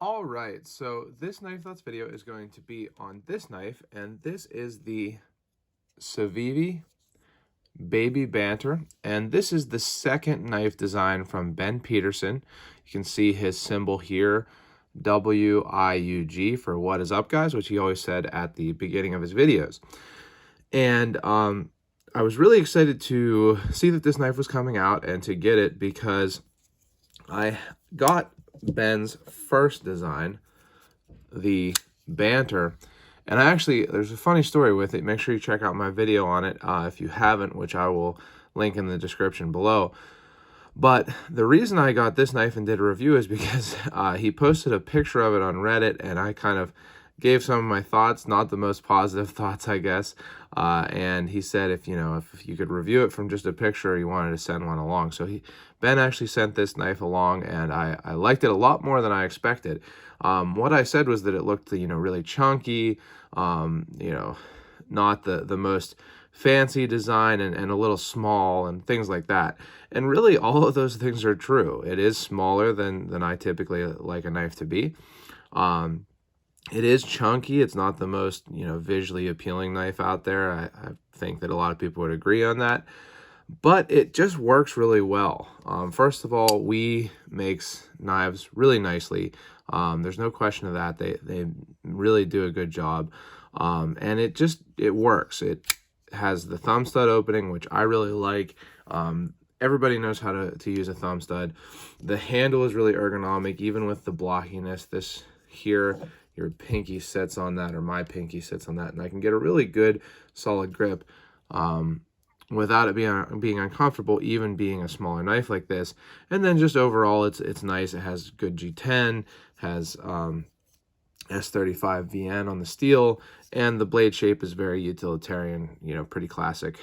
All right, so this knife thoughts video is going to be on this knife, and this is the Civivi Baby Banter, and this is the second knife design from Ben Peterson. You can see his symbol here, WIUG, for what is up, guys, which he always said at the beginning of his videos. And I was really excited to see that this knife was coming out and to get it because I got Ben's first design, the Banter, and there's a funny story with it. Make sure you check out my video on it if you haven't, which I will link in the description below. But the reason I got this knife and did a review is because he posted a picture of it on Reddit, and I kind of gave some of my thoughts, not the most positive thoughts, I guess. And he said if you could review it from just a picture, he wanted to send one along. So Ben actually sent this knife along, and I liked it a lot more than I expected. What I said was that it looked, really chunky, not the most fancy design, and a little small and things like that. And really all of those things are true. It is smaller than I typically like a knife to be. It is chunky. It's not the most, visually appealing knife out there. I think that a lot of people would agree on that. But it just works really well. First of all, We makes knives really nicely. There's no question of that. They really do a good job. And it works. It has the thumb stud opening, which I really like. Everybody knows how to use a thumb stud. The handle is really ergonomic, even with the blockiness. This here, your pinky sits on that, or my pinky sits on that, and I can get a really good solid grip without it being uncomfortable, even being a smaller knife like this. And then just overall, it's nice. It has good G10, has S35 VN on the steel, and the blade shape is very utilitarian, pretty classic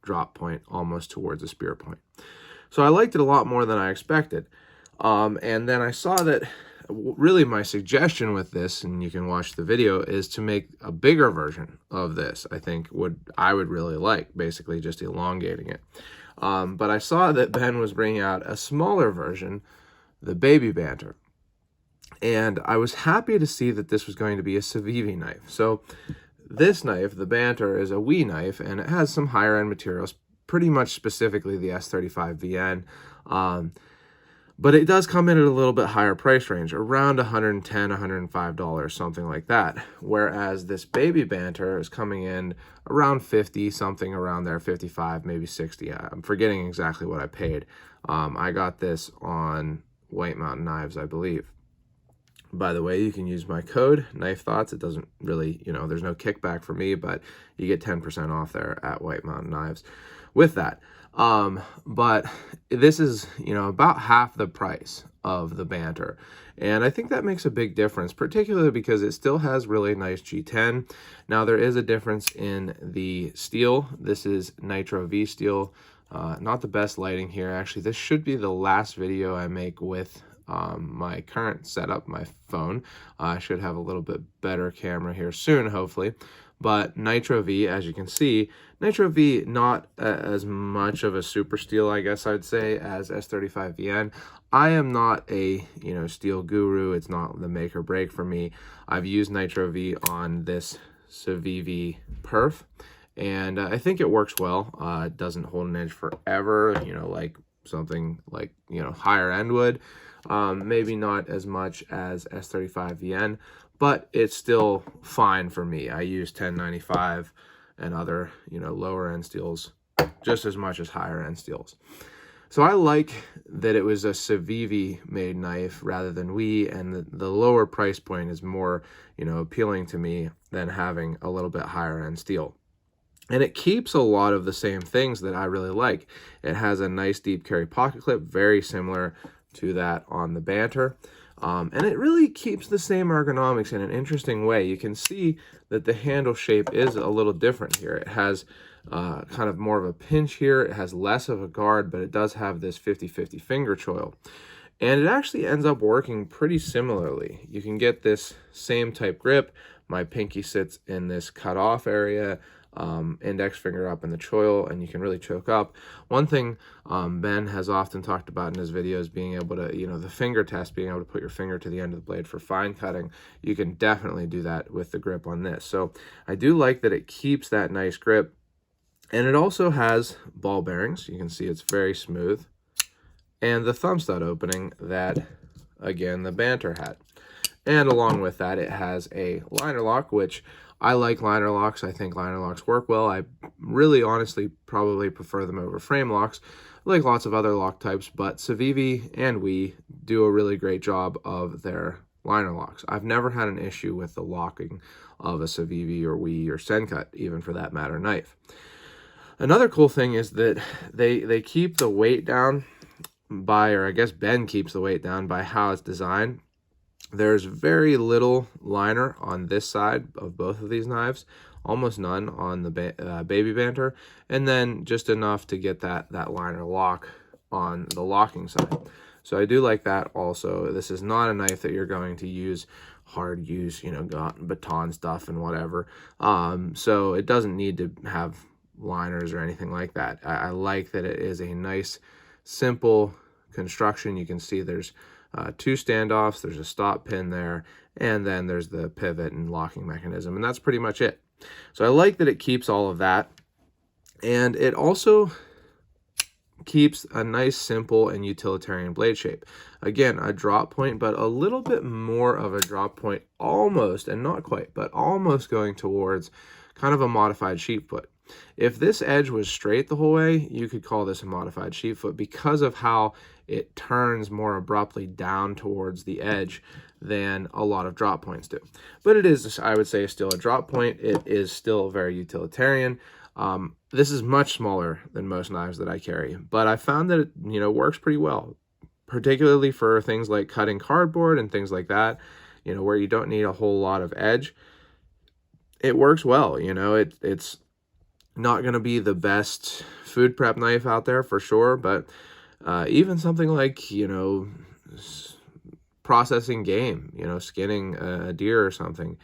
drop point, almost towards a spear point. So I liked it a lot more than I expected. And then I saw that really my suggestion with this, and you can watch the video, is to make a bigger version of this. I would really like, basically just elongating it. But I saw that Ben was bringing out a smaller version, the Baby Banter. And I was happy to see that this was going to be a Civivi knife. So this knife, the Banter, is a WE knife, and it has some higher end materials, pretty much specifically the S35 VN. But it does come in at a little bit higher price range, around $110, $105, something like that. Whereas this Baby Banter is coming in around 50, something around there, 55, maybe 60. I'm forgetting exactly what I paid. I got this on White Mountain Knives, I believe. By the way, you can use my code, Knife Thoughts. It doesn't really, there's no kickback for me, but you get 10% off there at White Mountain Knives with that. But this is, about half the price of the Banter. And I think that makes a big difference, particularly because it still has really nice G10. Now, there is a difference in the steel. This is Nitro V steel. Not the best lighting here. Actually, this should be the last video I make with my current setup, my phone. I should have a little bit better camera here soon, hopefully. But Nitro V, as you can see, Nitro V, not as much of a super steel, I guess I'd say, as S35 VN. I am not a, steel guru. It's not the make or break for me. I've used Nitro V on this Civivi Perf, and I think it works well. It doesn't hold an edge forever, like something like, higher end would. Maybe not as much as S35 VN, but it's still fine for me. I use 1095 and other, lower end steels just as much as higher end steels. So I like that it was a Civivi made knife rather than WE, and the lower price point is more, appealing to me than having a little bit higher end steel. And it keeps a lot of the same things that I really like. It has a nice deep carry pocket clip, very similar to that on the Banter. And it really keeps the same ergonomics in an interesting way. You can see that the handle shape is a little different here. It has kind of more of a pinch here. It has less of a guard, but it does have this 50-50 finger choil. And it actually ends up working pretty similarly. You can get this same type grip. My pinky sits in this cut off area. index finger up in the choil, and you can really choke up. One thing Ben has often talked about in his videos, being able to, the finger test, being able to put your finger to the end of the blade for fine cutting. You can definitely do that with the grip on this. So I do like that it keeps that nice grip, and it also has ball bearings. You can see it's very smooth, and the thumb stud opening that, again, the Banter had. And along with that, it has a liner lock, which I like liner locks. I think liner locks work well. I really honestly probably prefer them over frame locks, like lots of other lock types, but Civivi and Wii do a really great job of their liner locks. I've never had an issue with the locking of a Civivi or Wii or Sencut, even for that matter, knife. Another cool thing is that they keep the weight down by, or I guess Ben keeps the weight down by how it's designed. There's very little liner on this side of both of these knives, almost none on the Baby Banter, and then just enough to get that liner lock on the locking side. So I do like that also. This is not a knife that you're going to use hard use, baton stuff and whatever. So it doesn't need to have liners or anything like that. I like that it is a nice, simple construction. You can see there's 2 standoffs, there's a stop pin there, and then there's the pivot and locking mechanism, and that's pretty much it. So I like that it keeps all of that, and it also keeps a nice, simple, and utilitarian blade shape. Again, a drop point, but a little bit more of a drop point, almost, and not quite, but almost going towards kind of a modified sheep foot. If this edge was straight the whole way, you could call this a modified sheep foot because of how it turns more abruptly down towards the edge than a lot of drop points do. But it is, I would say, still a drop point. It is still very utilitarian. This is much smaller than most knives that I carry, but I found that it, works pretty well, particularly for things like cutting cardboard and things like that, where you don't need a whole lot of edge. It works well. It's not going to be the best food prep knife out there for sure, but even something like, processing game, skinning a deer or something,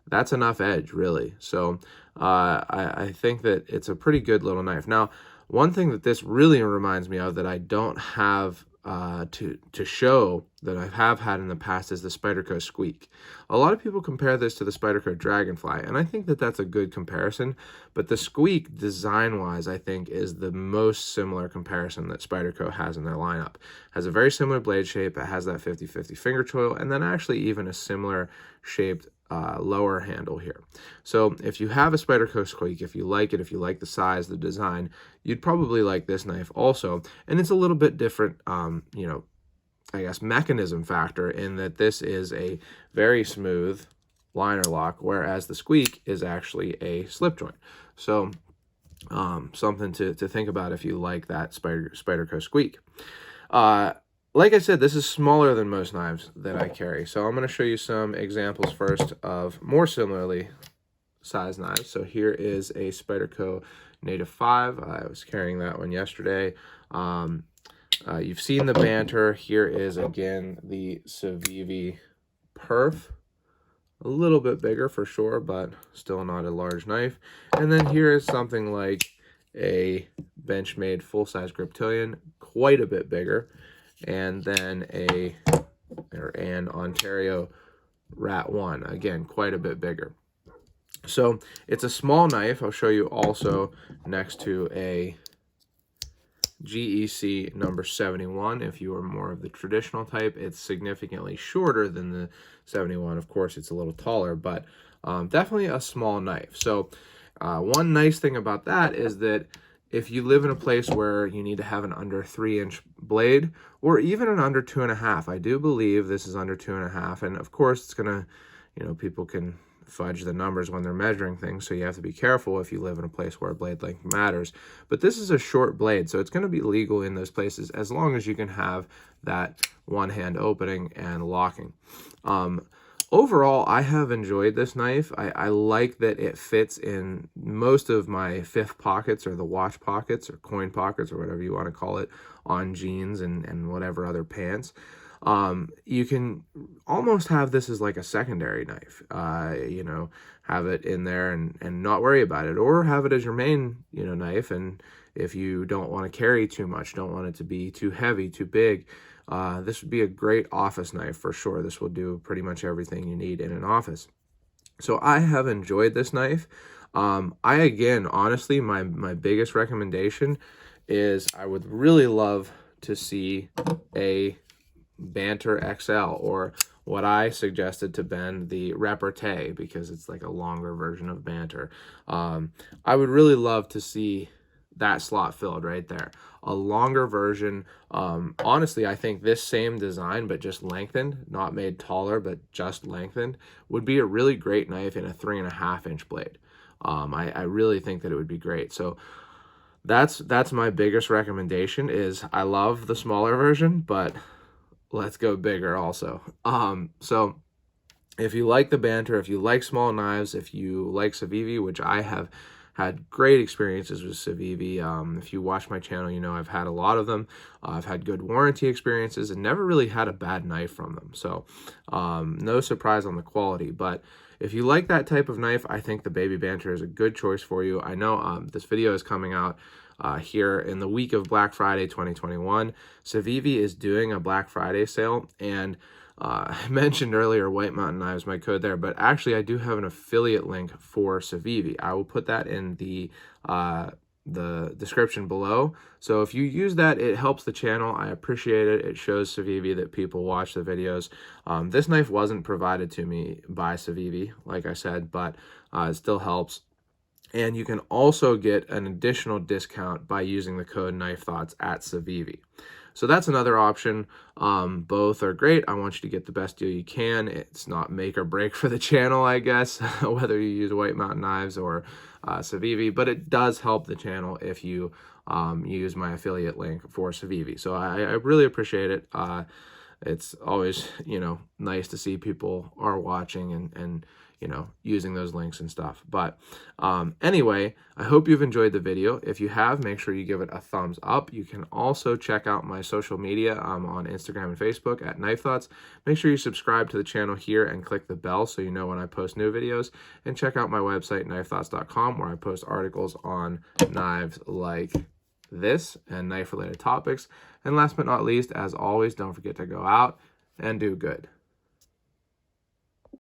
that's enough edge, really. So I think that it's a pretty good little knife. Now, one thing that this really reminds me of that I don't have to show that I have had in the past is the Spyderco Squeak. A lot of people compare this to the Spyderco Dragonfly, and I think that that's a good comparison, but the Squeak, design-wise, I think is the most similar comparison that Spyderco has in their lineup. It has a very similar blade shape, it has that 50-50 finger choil, and then actually even a similar shaped lower handle here. So if you have a Spyderco Squeak, if you like it, if you like the size, the design, you'd probably like this knife also. And it's a little bit different, I guess, mechanism factor in that this is a very smooth liner lock, whereas the Squeak is actually a slip joint. So something to think about if you like that Spyderco Squeak. Like I said, this is smaller than most knives that I carry. So I'm going to show you some examples first of more similarly sized knives. So here is a Spyderco Native 5. I was carrying that one yesterday. You've seen the Banter. Here is, again, the Civivi Perf. A little bit bigger for sure, but still not a large knife. And then here is something like a Benchmade full-size Griptilian, quite a bit bigger. And then an Ontario Rat 1, again, quite a bit bigger. So it's a small knife. I'll show you also next to a GEC number 71. If you are more of the traditional type, it's significantly shorter than the 71. Of course, it's a little taller, but definitely a small knife. So one nice thing about that is that if you live in a place where you need to have an under 3-inch blade, or even an under 2.5, I do believe this is under 2.5, and of course it's gonna, people can fudge the numbers when they're measuring things, so you have to be careful if you live in a place where blade length matters. But this is a short blade, so it's going to be legal in those places as long as you can have that one-hand opening and locking. Overall, I have enjoyed this knife. I like that it fits in most of my fifth pockets, or the watch pockets, or coin pockets, or whatever you want to call it, on jeans and whatever other pants. You can almost have this as like a secondary knife, have it in there and not worry about it, or have it as your main, knife. And if you don't want to carry too much, don't want it to be too heavy, too big, this would be a great office knife for sure. This will do pretty much everything you need in an office. So I have enjoyed this knife. Again, honestly, my biggest recommendation is I would really love to see a Banter XL, or what I suggested to Ben, the Repartee, because it's like a longer version of Banter. I would really love to see that slot filled right there. A longer version. Honestly, I think this same design, but just lengthened, not made taller, but just lengthened, would be a really great knife in a 3.5-inch blade. I really think that it would be great. So that's my biggest recommendation. Is I love the smaller version, but let's go bigger also. So if you like the Banter, if you like small knives, if you like Civivi, which I have had great experiences with Civivi. If you watch my channel, I've had a lot of them. I've had good warranty experiences and never really had a bad knife from them. So no surprise on the quality. But if you like that type of knife, I think the Baby Banter is a good choice for you. I know this video is coming out here in the week of Black Friday 2021. Civivi is doing a Black Friday sale, and I mentioned earlier White Mountain Knives, my code there, but actually I do have an affiliate link for Civivi. I will put that in the description below. So if you use that, it helps the channel. I appreciate it. It shows Civivi that people watch the videos. This knife wasn't provided to me by Civivi, like I said, but it still helps. And you can also get an additional discount by using the code Knife Thoughts at Civivi. So that's another option. Both are great. I want you to get the best deal you can. It's not make or break for the channel, I guess, whether you use White Mountain Knives or Civivi, but it does help the channel if you use my affiliate link for Civivi. So I really appreciate it. It's always, nice to see people are watching and using those links and stuff. But anyway, I hope you've enjoyed the video. If you have, make sure you give it a thumbs up. You can also check out my social media on Instagram and Facebook at Knife Thoughts. Make sure you subscribe to the channel here and click the bell so you know when I post new videos. And check out my website, knifethoughts.com, where I post articles on knives like this and knife-related topics. And last but not least, as always, don't forget to go out and do good.